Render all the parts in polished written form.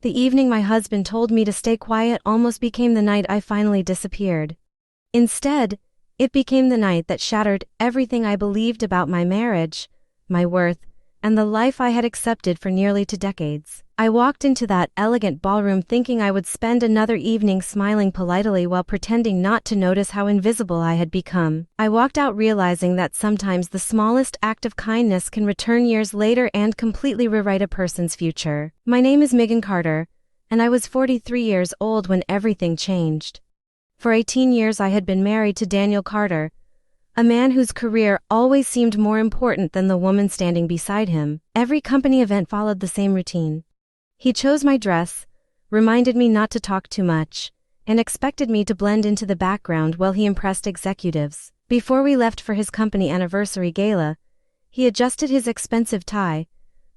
The evening my husband told me to stay quiet almost became the night I finally disappeared. Instead, it became the night that shattered everything I believed about my marriage, my worth, and the life I had accepted for nearly 2 decades. I walked into that elegant ballroom thinking I would spend another evening smiling politely while pretending not to notice how invisible I had become. I walked out realizing that sometimes the smallest act of kindness can return years later and completely rewrite a person's future. My name is Megan Carter, and I was 43 years old when everything changed. For 18 years I had been married to Daniel Carter, a man whose career always seemed more important than the woman standing beside him. Every company event followed the same routine. He chose my dress, reminded me not to talk too much, and expected me to blend into the background while he impressed executives. Before we left for his company anniversary gala, he adjusted his expensive tie,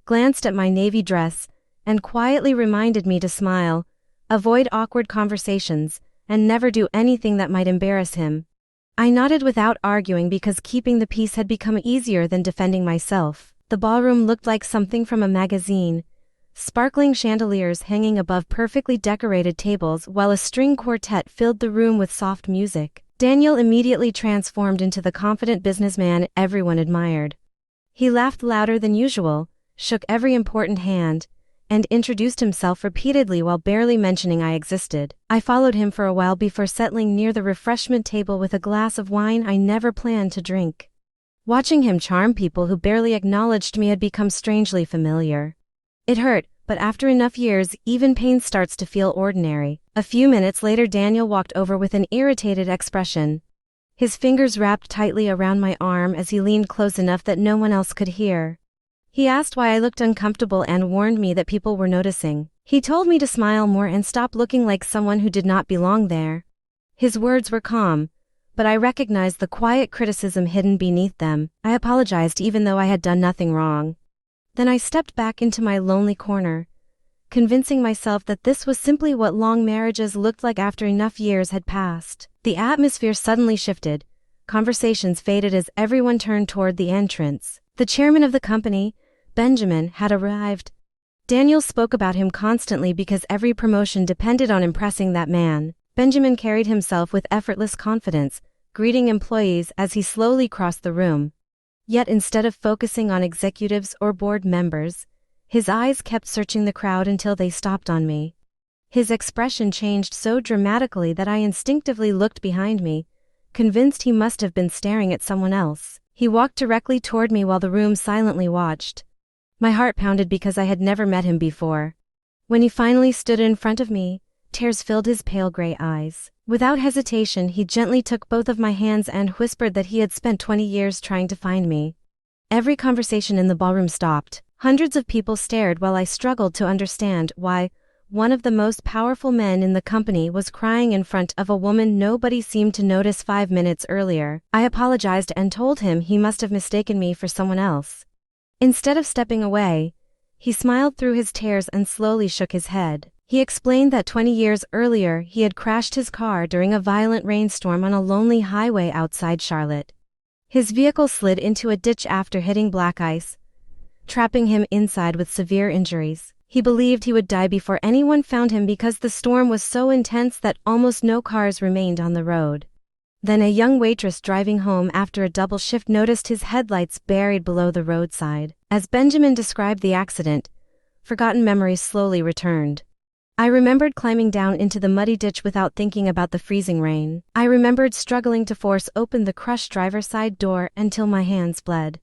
glanced at my navy dress, and quietly reminded me to smile, avoid awkward conversations, and never do anything that might embarrass him. I nodded without arguing because keeping the peace had become easier than defending myself. The ballroom looked like something from a magazine, sparkling chandeliers hanging above perfectly decorated tables while a string quartet filled the room with soft music. Daniel immediately transformed into the confident businessman everyone admired. He laughed louder than usual, shook every important hand, and introduced himself repeatedly while barely mentioning I existed. I followed him for a while before settling near the refreshment table with a glass of wine I never planned to drink. Watching him charm people who barely acknowledged me had become strangely familiar. It hurt, but after enough years, even pain starts to feel ordinary. A few minutes later, Daniel walked over with an irritated expression. His fingers wrapped tightly around my arm as he leaned close enough that no one else could hear. He asked why I looked uncomfortable and warned me that people were noticing. He told me to smile more and stop looking like someone who did not belong there. His words were calm, but I recognized the quiet criticism hidden beneath them. I apologized even though I had done nothing wrong. Then I stepped back into my lonely corner, convincing myself that this was simply what long marriages looked like after enough years had passed. The atmosphere suddenly shifted. Conversations faded as everyone turned toward the entrance. The chairman of the company, Benjamin, had arrived. Daniel spoke about him constantly because every promotion depended on impressing that man. Benjamin carried himself with effortless confidence, greeting employees as he slowly crossed the room. Yet instead of focusing on executives or board members, his eyes kept searching the crowd until they stopped on me. His expression changed so dramatically that I instinctively looked behind me, convinced he must have been staring at someone else. He walked directly toward me while the room silently watched. My heart pounded because I had never met him before. When he finally stood in front of me, tears filled his pale gray eyes. Without hesitation, he gently took both of my hands and whispered that he had spent 20 years trying to find me. Every conversation in the ballroom stopped. Hundreds of people stared while I struggled to understand why one of the most powerful men in the company was crying in front of a woman nobody seemed to notice 5 minutes earlier. I apologized and told him he must have mistaken me for someone else. Instead of stepping away, he smiled through his tears and slowly shook his head. He explained that 20 years earlier he had crashed his car during a violent rainstorm on a lonely highway outside Charlotte. His vehicle slid into a ditch after hitting black ice, trapping him inside with severe injuries. He believed he would die before anyone found him because the storm was so intense that almost no cars remained on the road. Then a young waitress driving home after a double shift noticed his headlights buried below the roadside. As Benjamin described the accident, forgotten memories slowly returned. I remembered climbing down into the muddy ditch without thinking about the freezing rain. I remembered struggling to force open the crushed driver's side door until my hands bled.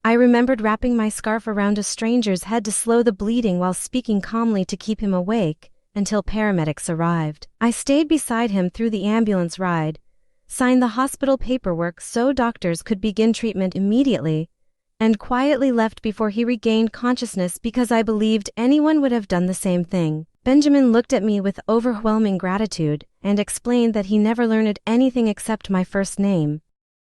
I remembered wrapping my scarf around a stranger's head to slow the bleeding while speaking calmly to keep him awake until paramedics arrived. I stayed beside him through the ambulance ride, signed the hospital paperwork so doctors could begin treatment immediately, and quietly left before he regained consciousness because I believed anyone would have done the same thing. Benjamin looked at me with overwhelming gratitude and explained that he never learned anything except my first name.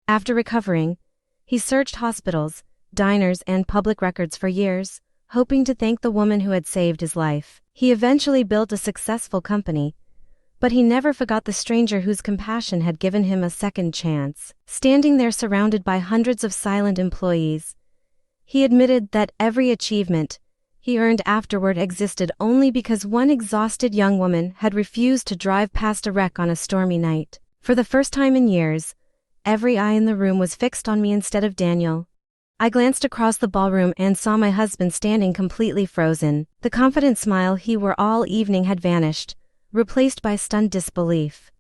After recovering, he searched hospitals, diners, and public records for years, hoping to thank the woman who had saved his life. He eventually built a successful company, but he never forgot the stranger whose compassion had given him a second chance. Standing there surrounded by hundreds of silent employees, he admitted that every achievement he earned afterward existed only because one exhausted young woman had refused to drive past a wreck on a stormy night. For the first time in years, every eye in the room was fixed on me instead of Daniel. I glanced across the ballroom and saw my husband standing completely frozen. The confident smile he wore all evening had vanished, replaced by stunned disbelief.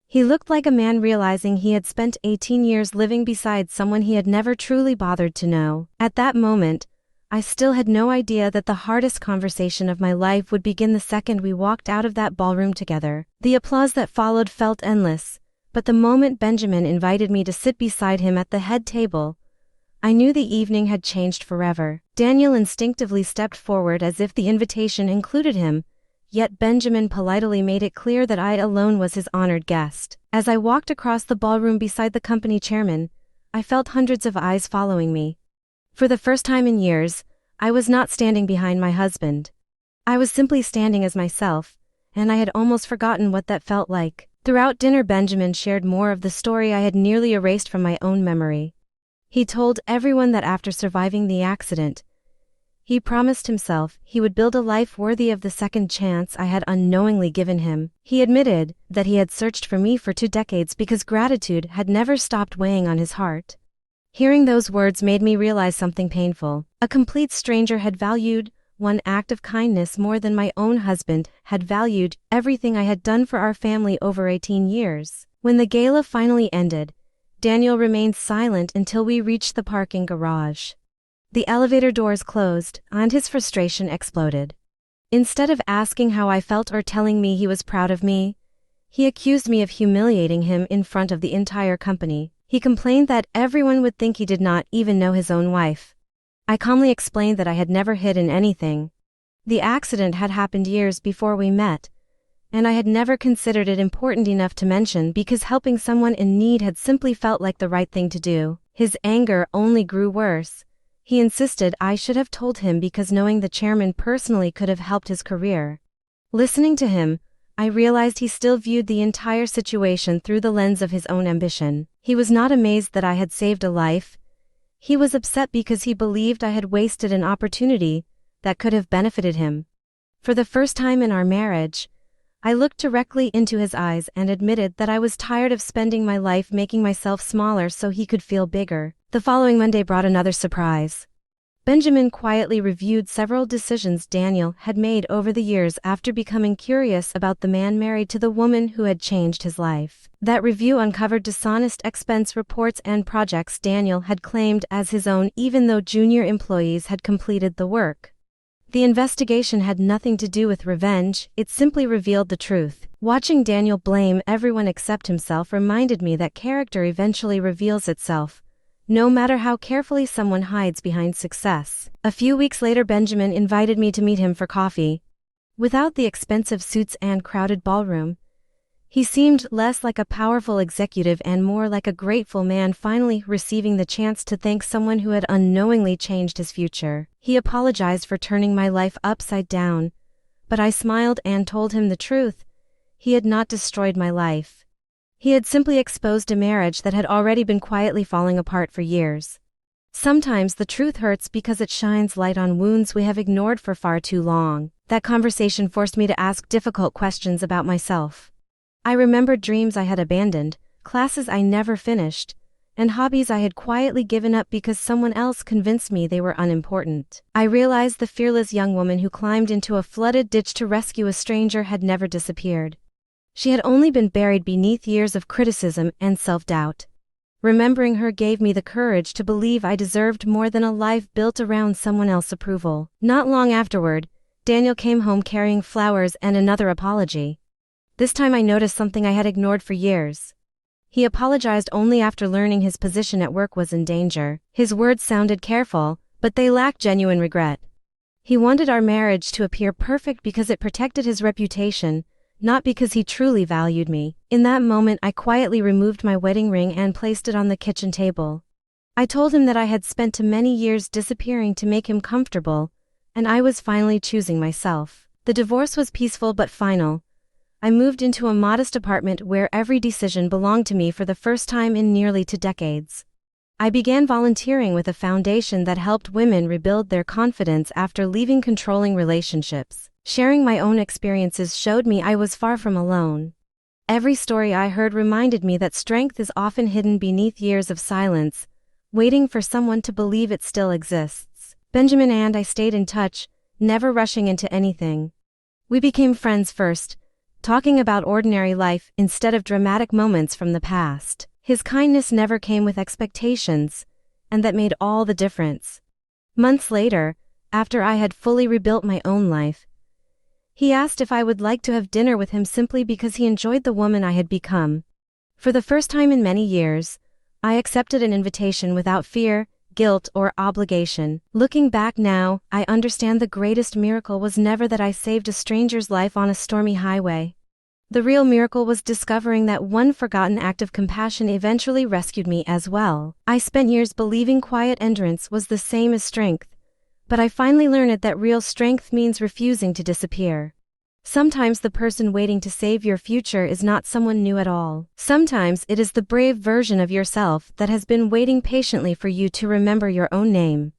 He looked like a man realizing he had spent 18 years living beside someone he had never truly bothered to know. At that moment, I still had no idea that the hardest conversation of my life would begin the second we walked out of that ballroom together. The applause that followed felt endless, but the moment Benjamin invited me to sit beside him at the head table, I knew the evening had changed forever. Daniel instinctively stepped forward as if the invitation included him, yet Benjamin politely made it clear that I alone was his honored guest. As I walked across the ballroom beside the company chairman, I felt hundreds of eyes following me. For the first time in years, I was not standing behind my husband. I was simply standing as myself, and I had almost forgotten what that felt like. Throughout dinner, Benjamin shared more of the story I had nearly erased from my own memory. He told everyone that after surviving the accident, he promised himself he would build a life worthy of the second chance I had unknowingly given him. He admitted that he had searched for me for 2 decades because gratitude had never stopped weighing on his heart. Hearing those words made me realize something painful. A complete stranger had valued one act of kindness more than my own husband had valued everything I had done for our family over 18 years. When the gala finally ended, Daniel remained silent until we reached the parking garage. The elevator doors closed, and his frustration exploded. Instead of asking how I felt or telling me he was proud of me, he accused me of humiliating him in front of the entire company. He complained that everyone would think he did not even know his own wife. I calmly explained that I had never hidden anything. The accident had happened years before we met, and I had never considered it important enough to mention because helping someone in need had simply felt like the right thing to do. His anger only grew worse. He insisted I should have told him because knowing the chairman personally could have helped his career. Listening to him, I realized he still viewed the entire situation through the lens of his own ambition. He was not amazed that I had saved a life. He was upset because he believed I had wasted an opportunity that could have benefited him. For the first time in our marriage, I looked directly into his eyes and admitted that I was tired of spending my life making myself smaller so he could feel bigger. The following Monday brought another surprise. Benjamin quietly reviewed several decisions Daniel had made over the years after becoming curious about the man married to the woman who had changed his life. That review uncovered dishonest expense reports and projects Daniel had claimed as his own even though junior employees had completed the work. The investigation had nothing to do with revenge, it simply revealed the truth. Watching Daniel blame everyone except himself reminded me that character eventually reveals itself, no matter how carefully someone hides behind success. A few weeks later, Benjamin invited me to meet him for coffee. Without the expensive suits and crowded ballroom, he seemed less like a powerful executive and more like a grateful man finally receiving the chance to thank someone who had unknowingly changed his future. He apologized for turning my life upside down, but I smiled and told him the truth. He had not destroyed my life. He had simply exposed a marriage that had already been quietly falling apart for years. Sometimes the truth hurts because it shines light on wounds we have ignored for far too long. That conversation forced me to ask difficult questions about myself. I remembered dreams I had abandoned, classes I never finished, and hobbies I had quietly given up because someone else convinced me they were unimportant. I realized the fearless young woman who climbed into a flooded ditch to rescue a stranger had never disappeared. She had only been buried beneath years of criticism and self-doubt. Remembering her gave me the courage to believe I deserved more than a life built around someone else's approval. Not long afterward, Daniel came home carrying flowers and another apology. This time I noticed something I had ignored for years. He apologized only after learning his position at work was in danger. His words sounded careful, but they lacked genuine regret. He wanted our marriage to appear perfect because it protected his reputation, not because he truly valued me. In that moment, I quietly removed my wedding ring and placed it on the kitchen table. I told him that I had spent too many years disappearing to make him comfortable, and I was finally choosing myself. The divorce was peaceful but final. I moved into a modest apartment where every decision belonged to me for the first time in nearly 2 decades. I began volunteering with a foundation that helped women rebuild their confidence after leaving controlling relationships. Sharing my own experiences showed me I was far from alone. Every story I heard reminded me that strength is often hidden beneath years of silence, waiting for someone to believe it still exists. Benjamin and I stayed in touch, never rushing into anything. We became friends first, talking about ordinary life instead of dramatic moments from the past. His kindness never came with expectations, and that made all the difference. Months later, after I had fully rebuilt my own life, he asked if I would like to have dinner with him simply because he enjoyed the woman I had become. For the first time in many years, I accepted an invitation without fear, guilt, or obligation. Looking back now, I understand the greatest miracle was never that I saved a stranger's life on a stormy highway. The real miracle was discovering that one forgotten act of compassion eventually rescued me as well. I spent years believing quiet endurance was the same as strength, but I finally learned that real strength means refusing to disappear. Sometimes the person waiting to save your future is not someone new at all. Sometimes it is the brave version of yourself that has been waiting patiently for you to remember your own name.